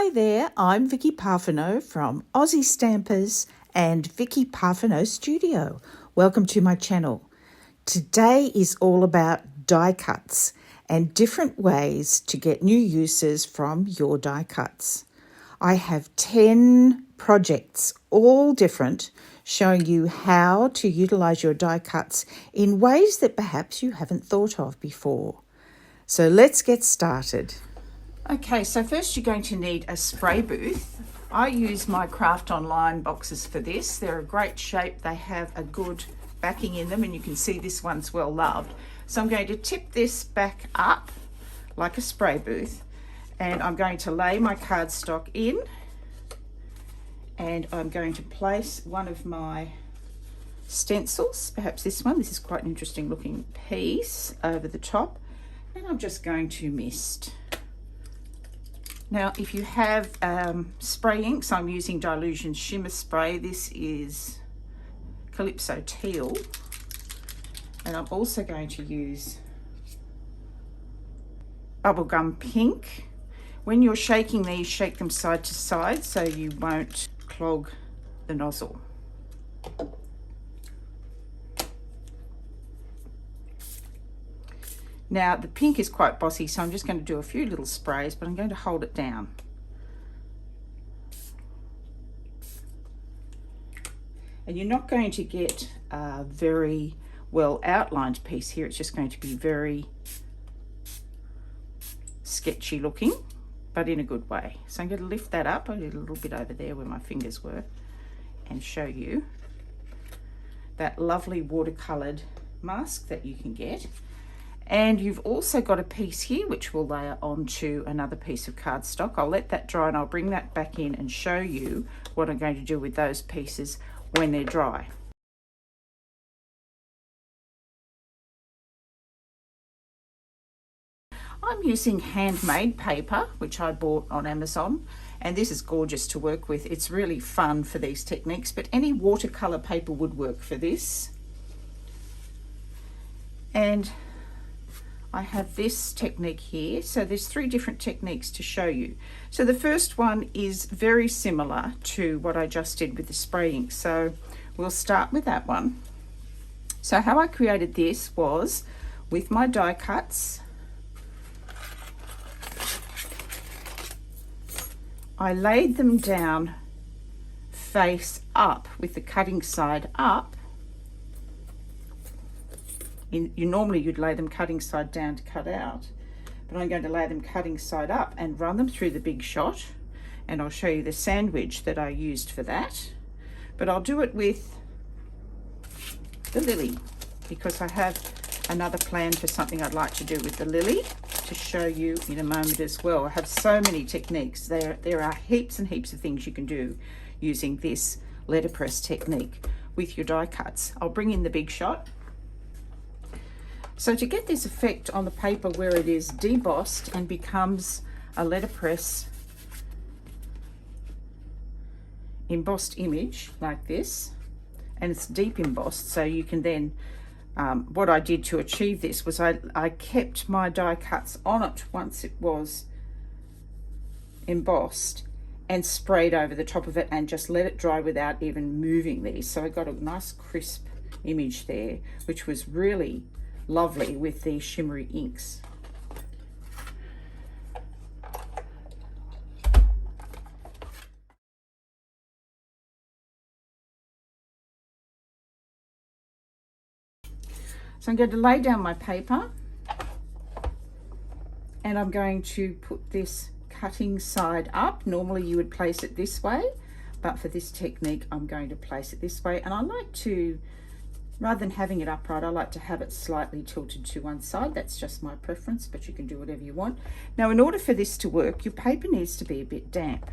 Hi there, I'm Vicky Parfano from Aussie Stampers and Vicky Parfano Studio. Welcome to my channel. Today is all about die cuts and different ways to get new uses from your die cuts. I have 10 projects, all different, showing you how to utilize your die cuts in ways that perhaps you haven't thought of before. So let's get started. Okay, so first you're going to need a spray booth. I use my Craft Online boxes for this. They're a great shape. They have a good backing in them, and you can see this one's well loved. So I'm going to tip this back up like a spray booth, and I'm going to lay my cardstock in, and I'm going to place one of my stencils, perhaps this one. This is quite an interesting looking piece, over the top, and I'm just going to mist. Now, if you have spray inks, I'm using Dylusions Shimmer Spray. This is Calypso Teal. And I'm also going to use Bubblegum Pink. When you're shaking these, shake them side to side so you won't clog the nozzle. Now, the pink is quite bossy, so I'm just going to do a few little sprays, but I'm going to hold it down. And you're not going to get a very well outlined piece here. It's just going to be very sketchy looking, but in a good way. So I'm going to lift that up. I did a little bit over there where my fingers were, and show you that lovely watercolored mask that you can get. And you've also got a piece here which will layer onto another piece of cardstock. I'll let that dry and I'll bring that back in and show you what I'm going to do with those pieces when they're dry. I'm using handmade paper, which I bought on Amazon, and this is gorgeous to work with. It's really fun for these techniques, but any watercolor paper would work for this. And I have this technique here. So there's 3 different techniques to show you. So the first one is very similar to what I just did with the spray ink. So we'll start with that one. So how I created this was with my die cuts. I laid them down face up with the cutting side up. Normally you'd lay them cutting side down to cut out, but I'm going to lay them cutting side up and run them through the big shot, and I'll show you the sandwich that I used for that. But I'll do it with the lily because I have another plan for something I'd like to do with the lily to show you in a moment as well. I have so many techniques. There are heaps and heaps of things you can do using this letterpress technique with your die cuts. I'll bring in the big shot. So to get this effect on the paper where it is debossed and becomes a letterpress embossed image like this, and it's deep embossed, so you can then, what I did to achieve this was I kept my die cuts on it once it was embossed and sprayed over the top of it and just let it dry without even moving these. So I got a nice crisp image there, which was really lovely with these shimmery inks. So I'm going to lay down my paper, and I'm going to put this cutting side up. Normally you would place it this way, but for this technique I'm going to place it this way. And I like to, rather than having it upright, I like to have it slightly tilted to one side. That's just my preference, but you can do whatever you want. Now, in order for this to work, your paper needs to be a bit damp.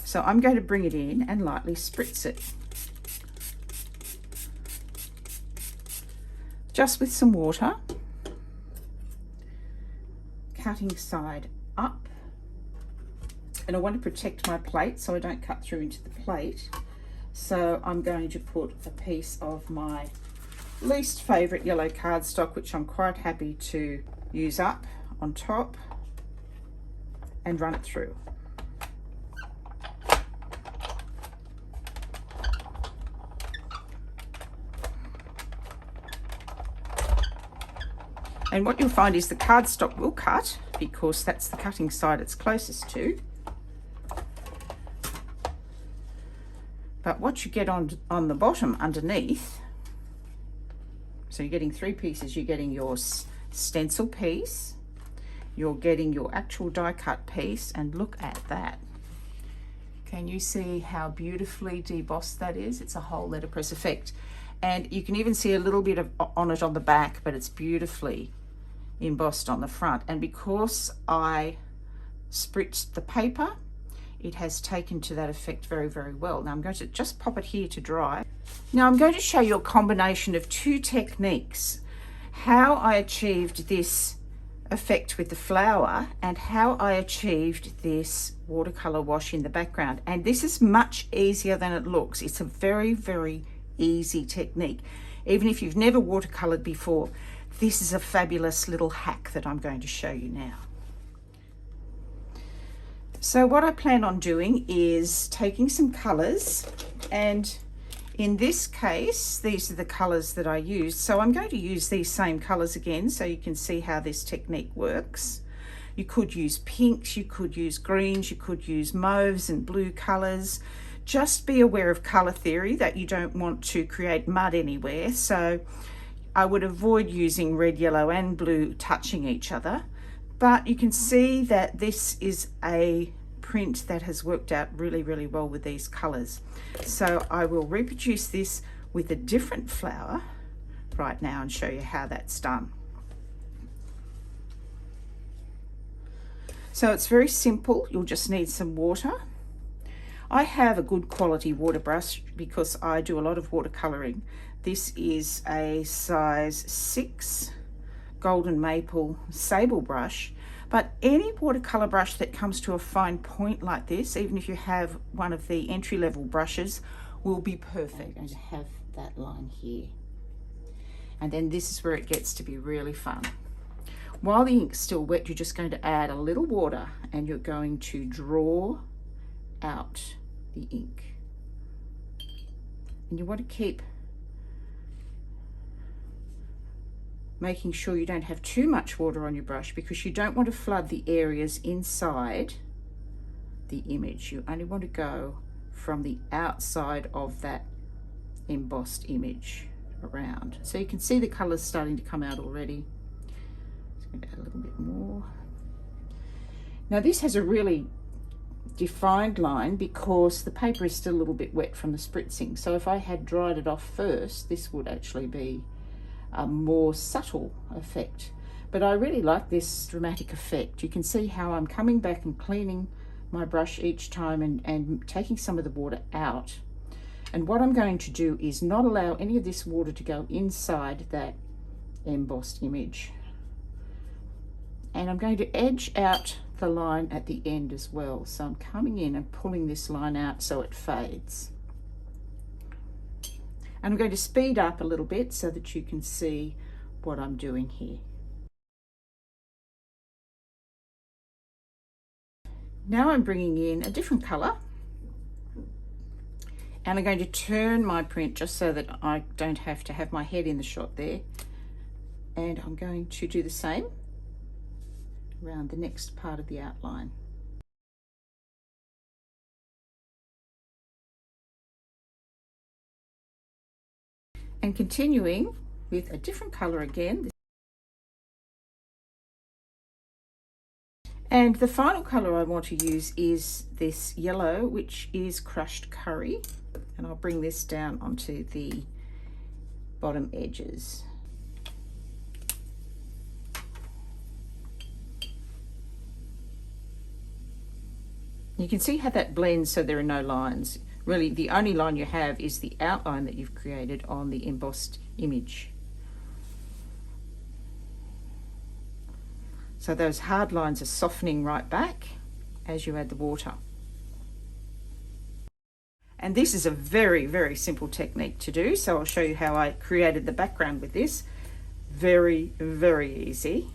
So I'm going to bring it in and lightly spritz it. Just with some water. Cutting side up. And I want to protect my plate so I don't cut through into the plate. So I'm going to put a piece of my least favourite yellow cardstock, which I'm quite happy to use up, on top and run it through. And what you'll find is the cardstock will cut because that's the cutting side it's closest to. But what you get on the bottom underneath, so you're getting 3 pieces. You're getting your stencil piece, you're getting your actual die cut piece, and look at that. Can you see how beautifully debossed that is? It's a whole letterpress effect. And you can even see a little bit on it on the back, but it's beautifully embossed on the front. And because I spritzed the paper, it has taken to that effect very, very well. Now I'm going to just pop it here to dry. Now I'm going to show you a combination of 2 techniques, how I achieved this effect with the flower and how I achieved this watercolor wash in the background. And this is much easier than it looks. It's a very, very easy technique. Even if you've never watercolored before, this is a fabulous little hack that I'm going to show you now. So what I plan on doing is taking some colors, and in this case these are the colors that I used, so I'm going to use these same colors again so you can see how this technique works. You could use pinks, you could use greens, you could use mauves and blue colors. Just be aware of color theory, that you don't want to create mud anywhere, so I would avoid using red, yellow and blue touching each other. But you can see that this is a print that has worked out really, really well with these colors. So I will reproduce this with a different flower right now and show you how that's done. So it's very simple. You'll just need some water. I have a good quality water brush because I do a lot of watercoloring. This is a size 6 golden maple sable brush, but any watercolor brush that comes to a fine point like this, even if you have one of the entry-level brushes, will be perfect. And to have that line here, and then this is where it gets to be really fun. While the ink's still wet, you're just going to add a little water and you're going to draw out the ink, and you want to keep making sure you don't have too much water on your brush, because you don't want to flood the areas inside the image. You only want to go from the outside of that embossed image around. So you can see the colors starting to come out already. Just going to add a little bit more. Now this has a really defined line because the paper is still a little bit wet from the spritzing. So if I had dried it off first, this would actually be a more subtle effect. But I really like this dramatic effect. You can see how I'm coming back and cleaning my brush each time and taking some of the water out. And what I'm going to do is not allow any of this water to go inside that embossed image. And I'm going to edge out the line at the end as well. So I'm coming in and pulling this line out so it fades. And I'm going to speed up a little bit so that you can see what I'm doing here. Now I'm bringing in a different color, and I'm going to turn my print just so that I don't have to have my head in the shot there. And I'm going to do the same around the next part of the outline. And continuing with a different color again. And the final color I want to use is this yellow, which is crushed curry. And I'll bring this down onto the bottom edges. You can see how that blends so there are no lines. Really, the only line you have is the outline that you've created on the embossed image. So those hard lines are softening right back as you add the water. And this is a very, very simple technique to do. So I'll show you how I created the background with this. Very, very easy.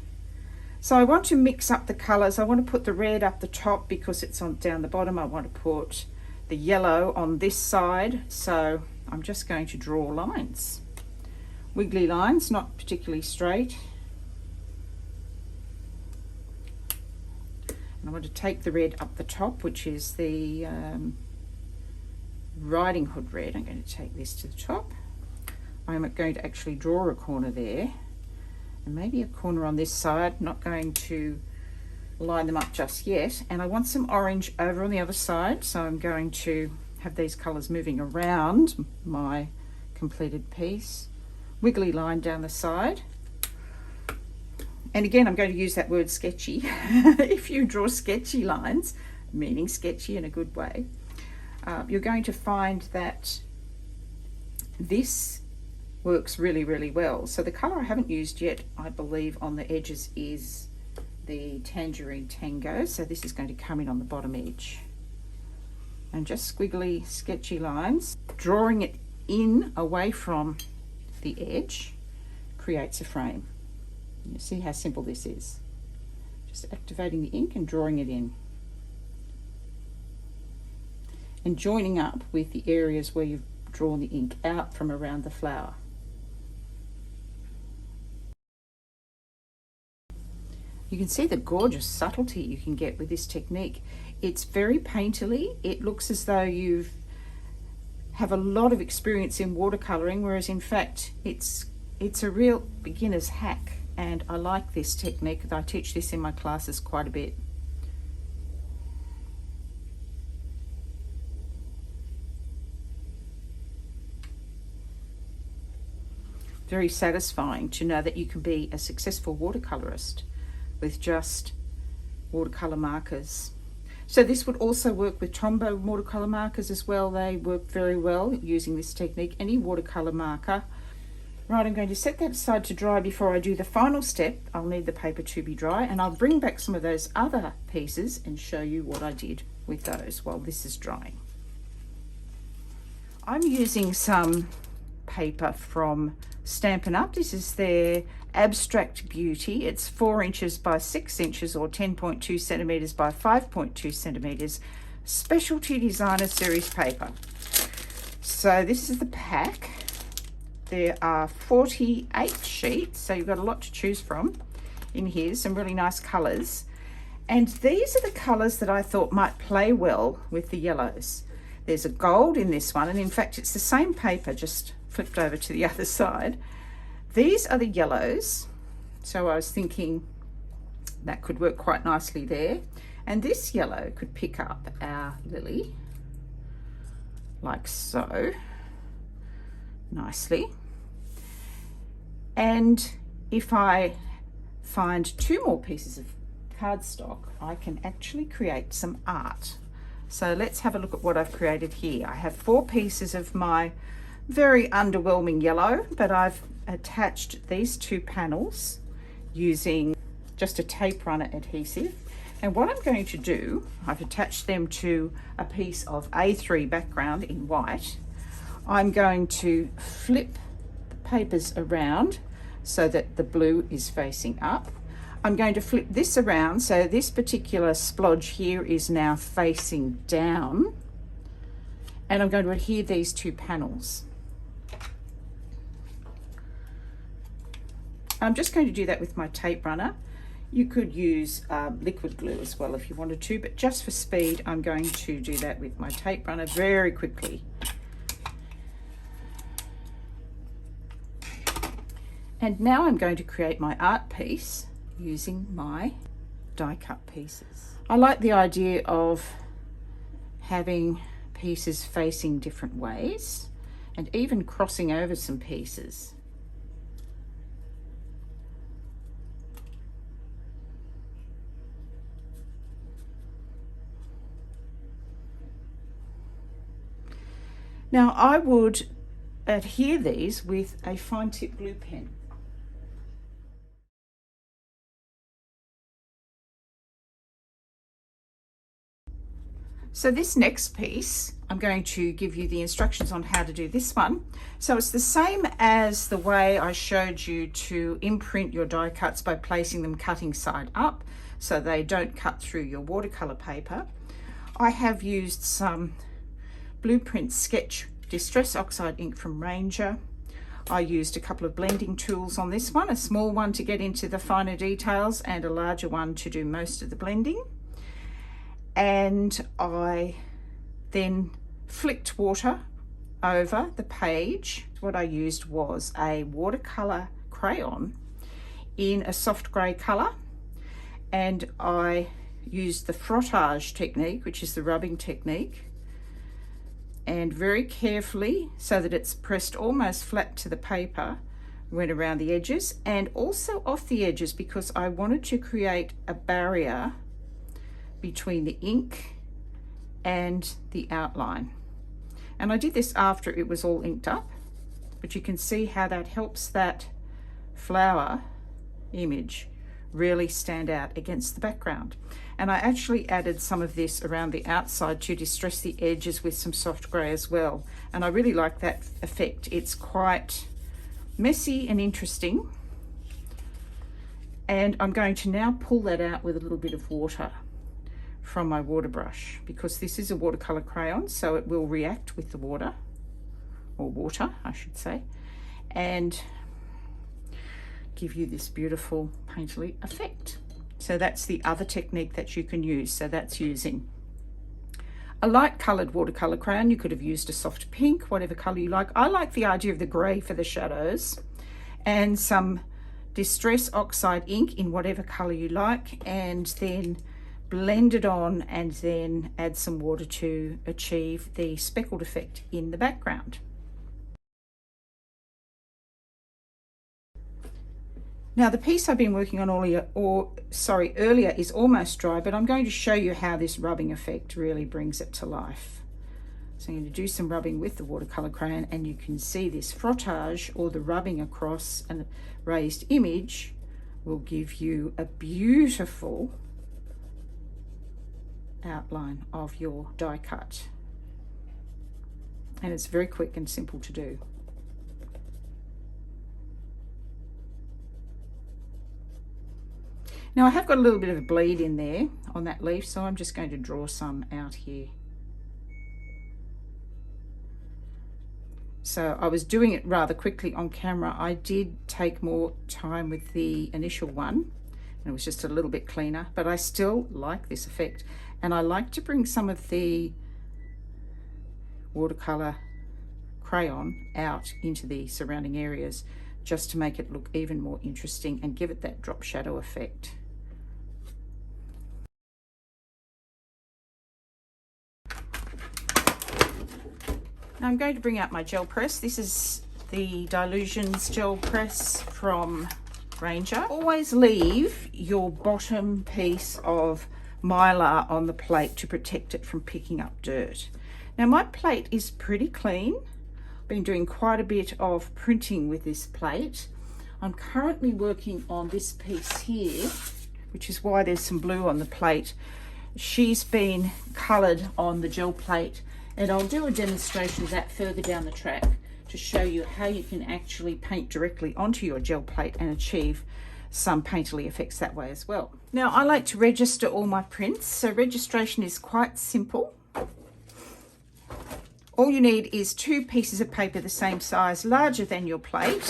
So I want to mix up the colors. I want to put the red up the top because it's on down the bottom. I want to put the yellow on this side. So I'm just going to draw lines. Wiggly lines, not particularly straight. I want to take the red up the top, which is the Riding Hood red. I'm going to take this to the top. I'm going to actually draw a corner there, and maybe a corner on this side. Not going to line them up just yet. And I want some orange over on the other side, so I'm going to have these colours moving around my completed piece. Wiggly line down the side. And again, I'm going to use that word sketchy. If you draw sketchy lines, meaning sketchy in a good way, you're going to find that this works really, really well. So the colour I haven't used yet, I believe, on the edges is the Tangerine Tango. So this is going to come in on the bottom edge. And just squiggly, sketchy lines. Drawing it in away from the edge creates a frame. You see how simple this is. Just activating the ink and drawing it in. And joining up with the areas where you've drawn the ink out from around the flower. You can see the gorgeous subtlety you can get with this technique. It's very painterly. It looks as though you have a lot of experience in watercolouring, whereas in fact it's a real beginner's hack. And I like this technique. I teach this in my classes quite a bit. Very satisfying to know that you can be a successful watercolourist with just watercolour markers. So this would also work with Tombow watercolour markers as well. They work very well using this technique. Any watercolour marker. Right, I'm going to set that aside to dry before I do the final step. I'll need the paper to be dry, and I'll bring back some of those other pieces and show you what I did with those while this is drying. I'm using some paper from Stampin' Up. This is their Abstract Beauty. It's 4 inches by 6 inches or 10.2 centimeters by 5.2 centimeters. Specialty Designer Series paper. So this is the pack. There are 48 sheets, so you've got a lot to choose from in here, some really nice colours. And these are the colours that I thought might play well with the yellows. There's a gold in this one, and in fact it's the same paper, just flipped over to the other side. These are the yellows, so I was thinking that could work quite nicely there. And this yellow could pick up our lily, like so. Nicely. And if I find 2 more pieces of cardstock, I can actually create some art. So let's have a look at what I've created here. I have 4 pieces of my very underwhelming yellow, but I've attached these 2 panels using just a tape runner adhesive. And what I'm going to do, I've attached them to a piece of A3 background in white. I'm going to flip the papers around so that the blue is facing up. I'm going to flip this around so this particular splodge here is now facing down. And I'm going to adhere these 2 panels. I'm just going to do that with my tape runner. You could use liquid glue as well if you wanted to, but just for speed, I'm going to do that with my tape runner very quickly. And now I'm going to create my art piece using my die cut pieces. I like the idea of having pieces facing different ways and even crossing over some pieces. Now I would adhere these with a fine tip glue pen. So this next piece, I'm going to give you the instructions on how to do this one. So it's the same as the way I showed you to imprint your die cuts by placing them cutting side up so they don't cut through your watercolor paper. I have used some Blueprint Sketch Distress Oxide ink from Ranger. I used a couple of blending tools on this one, a small one to get into the finer details and a larger one to do most of the blending. and I then flicked water over the page. What I used was a watercolor crayon in a soft grey colour, and I used the frottage technique, which is the rubbing technique, and very carefully, so that it's pressed almost flat to the paper, went around the edges and also off the edges, because I wanted to create a barrier between the ink and the outline. And I did this after it was all inked up, but you can see how that helps that flower image really stand out against the background. And I actually added some of this around the outside to distress the edges with some soft grey as well, and I really like that effect. It's quite messy and interesting, and I'm going to now pull that out with a little bit of water from my water brush, because this is a watercolor crayon, so it will react with the water, or water I should say, and give you this beautiful painterly effect. So that's the other technique that you can use. So that's using a light coloured watercolor crayon. You could have used a soft pink, whatever colour you like. I like the idea of the grey for the shadows, and some Distress Oxide ink in whatever colour you like, and then blend it on and then add some water to achieve the speckled effect in the background. Now the piece I've been working on earlier is almost dry, but I'm going to show you how this rubbing effect really brings it to life. So I'm going to do some rubbing with the watercolor crayon, and you can see this frottage, or the rubbing across a raised image, will give you a beautiful outline of your die cut. And it's very quick and simple to do. Now I have got a little bit of a bleed in there on that leaf, so I'm just going to draw some out here. So I was doing it rather quickly on camera. I did take more time with the initial one, and it was just a little bit cleaner, but I still like this effect. And I like to bring some of the watercolor crayon out into the surrounding areas, just to make it look even more interesting and give it that drop shadow effect. Now I'm going to bring out my gel press. This is the Dylusions gel press from Ranger. Always leave your bottom piece of mylar on the plate to protect it from picking up dirt. Now my plate is pretty clean. I've been doing quite a bit of printing with this plate. I'm currently working on this piece here, which is why there's some blue on the plate. She's been coloured on the gel plate, and I'll do a demonstration of that further down the track to show you how you can actually paint directly onto your gel plate and achieve some painterly effects that way as well. Now I like to register all my prints, so registration is quite simple. All you need is 2 pieces of paper the same size, larger than your plate.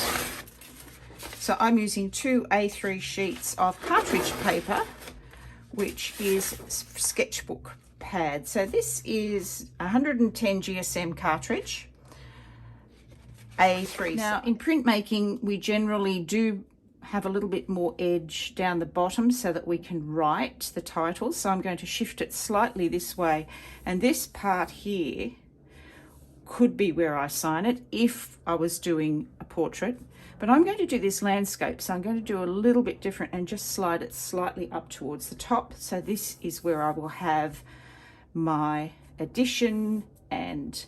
So I'm using 2 A3 sheets of cartridge paper, which is sketchbook pad. So this is 110 GSM cartridge, A3. Now in printmaking, we generally do have a little bit more edge down the bottom so that we can write the title. So I'm going to shift it slightly this way, and this part here could be where I sign it if I was doing a portrait, but I'm going to do this landscape, so I'm going to do a little bit different and just slide it slightly up towards the top. So this is where I will have my addition and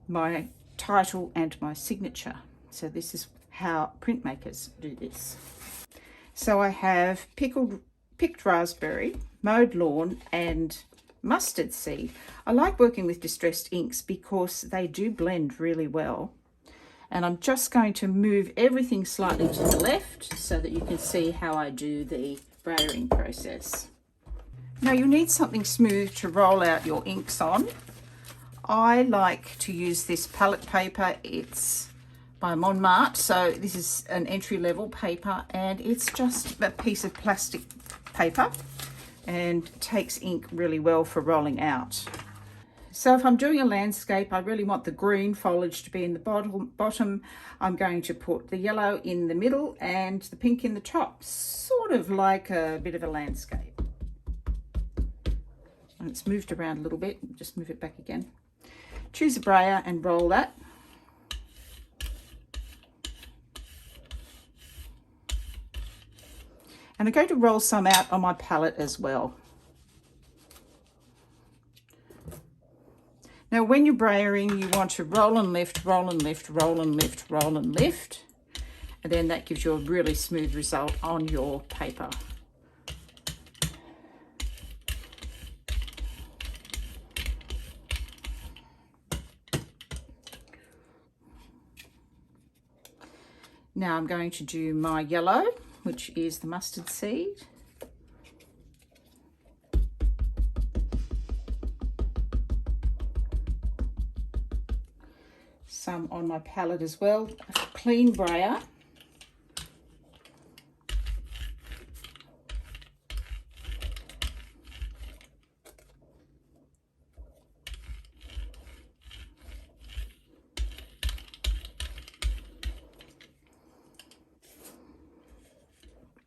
my title and my signature. So this is how printmakers do this. So I have picked raspberry, mowed lawn, and mustard seed. I like working with distressed inks because they do blend really well. And I'm just going to move everything slightly to the left so that you can see how I do the brayering process. Now you need something smooth to roll out your inks on. I like to use this palette paper. It's by Montmartre, so this is an entry-level paper, and it's just a piece of plastic paper and takes ink really well for rolling out. So if I'm doing a landscape, I really want the green foliage to be in the bottom. I'm going to put the yellow in the middle and the pink in the top, sort of like a bit of a landscape. And it's moved around a little bit, just move it back again. Choose a brayer and roll that. And I'm going to roll some out on my palette as well. Now when you're brayering, you want to roll and lift, roll and lift, roll and lift, roll and lift. And then that gives you a really smooth result on your paper. Now I'm going to do my yellow, which is the mustard seed. Some on my palette as well. A clean brayer.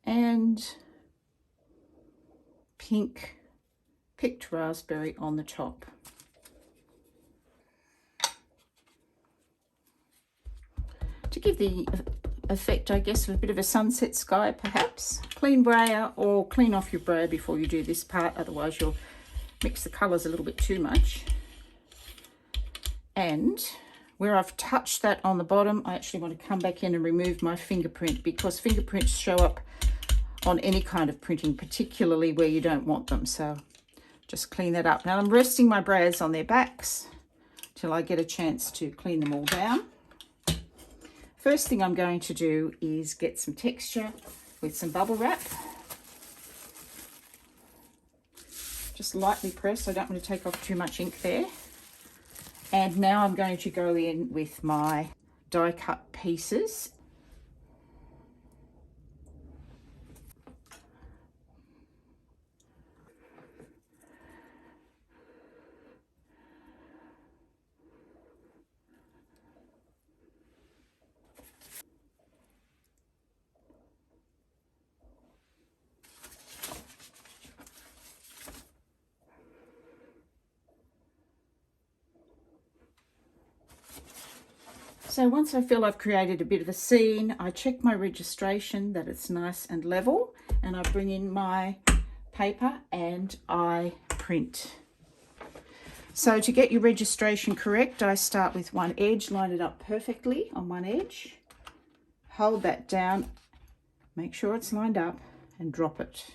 And pink picked raspberry on the top. To give the effect, I guess, of a bit of a sunset sky perhaps. Clean brayer, or clean off your brayer before you do this part, otherwise you'll mix the colours a little bit too much. And where I've touched that on the bottom, I actually want to come back in and remove my fingerprint, because fingerprints show up on any kind of printing, particularly where you don't want them. So just clean that up. Now I'm resting my brayers on their backs till I get a chance to clean them all down. First thing I'm going to do is get some texture with some bubble wrap. Just lightly press, I don't want to take off too much ink there. And now I'm going to go in with my die cut pieces. So once I feel I've created a bit of a scene, I check my registration that it's nice and level, and I bring in my paper and I print. So to get your registration correct, I start with one edge, line it up perfectly on one edge, hold that down, make sure it's lined up, and drop it.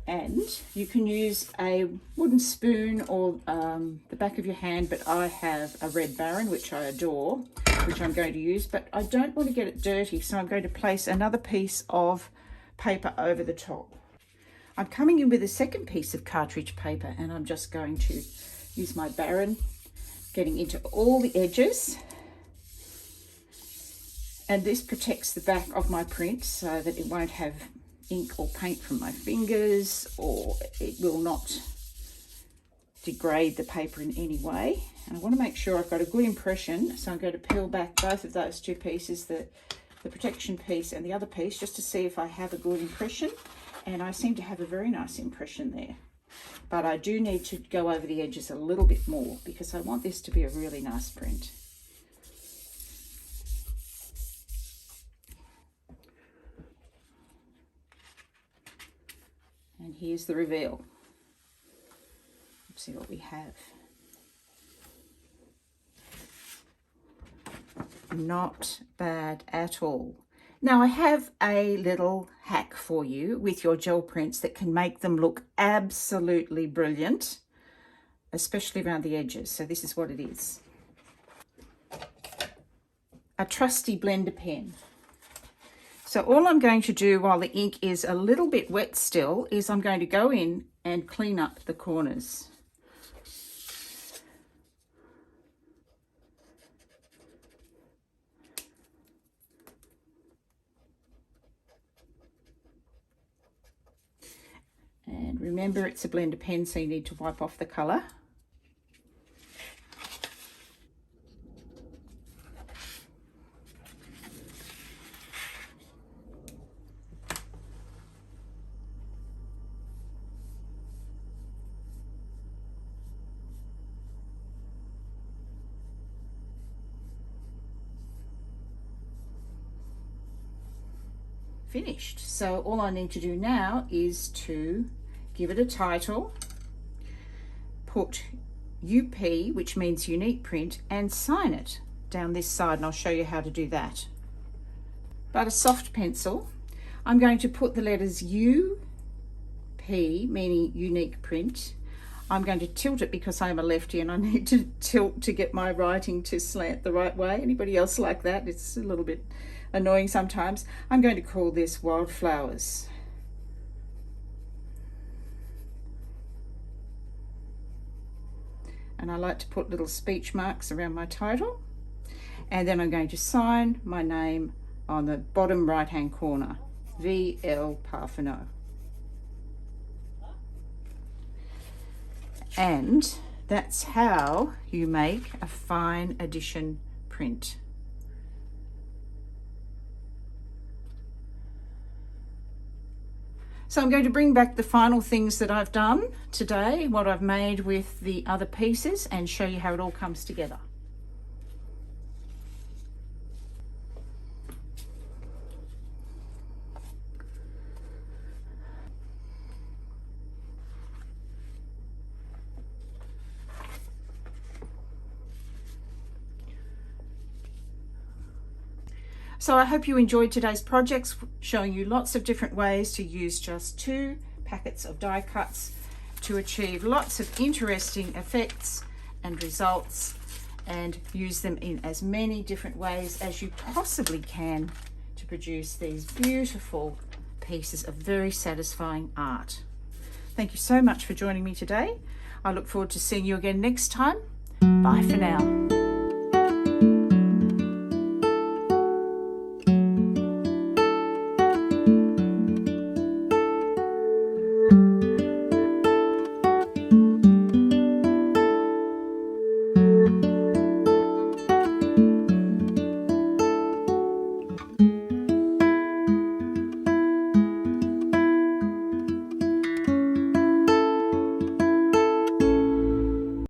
And you can use a wooden spoon or the back of your hand, but I have a Red Baren, which I adore, which I'm going to use, but I don't want to get it dirty, so I'm going to place another piece of paper over the top. I'm coming in with a second piece of cartridge paper, and I'm just going to use my Baren, getting into all the edges. And this protects the back of my print so that it won't have ink or paint from my fingers, or it will not degrade the paper in any way. And I want to make sure I've got a good impression, so I'm going to peel back both of those two pieces, the protection piece and the other piece, just to see if I have a good impression. And I seem to have a very nice impression there, but I do need to go over the edges a little bit more because I want this to be a really nice print. And here's the reveal. Let's see what we have. Not bad at all. Now I have a little hack for you with your gel prints that can make them look absolutely brilliant, especially around the edges. So this is what it is. A trusty blender pen. So all I'm going to do while the ink is a little bit wet still is I'm going to go in and clean up the corners. And remember, it's a blender pen, so you need to wipe off the colour. Finished. So all I need to do now is to give it a title, put UP, which means unique print, and sign it down this side, and I'll show you how to do that. But a soft pencil, I'm going to put the letters UP, meaning unique print. I'm going to tilt it because I'm a lefty and I need to tilt to get my writing to slant the right way. Anybody else like that? It's a little bit annoying sometimes. I'm going to call this Wildflowers. And I like to put little speech marks around my title. And then I'm going to sign my name on the bottom right hand corner, V.L. Parfeneau. And that's how you make a fine edition print. So I'm going to bring back the final things that I've done today, what I've made with the other pieces, and show you how it all comes together. So I hope you enjoyed today's projects, showing you lots of different ways to use just 2 packets of die cuts to achieve lots of interesting effects and results, and use them in as many different ways as you possibly can to produce these beautiful pieces of very satisfying art. Thank you so much for joining me today. I look forward to seeing you again next time. Bye for now.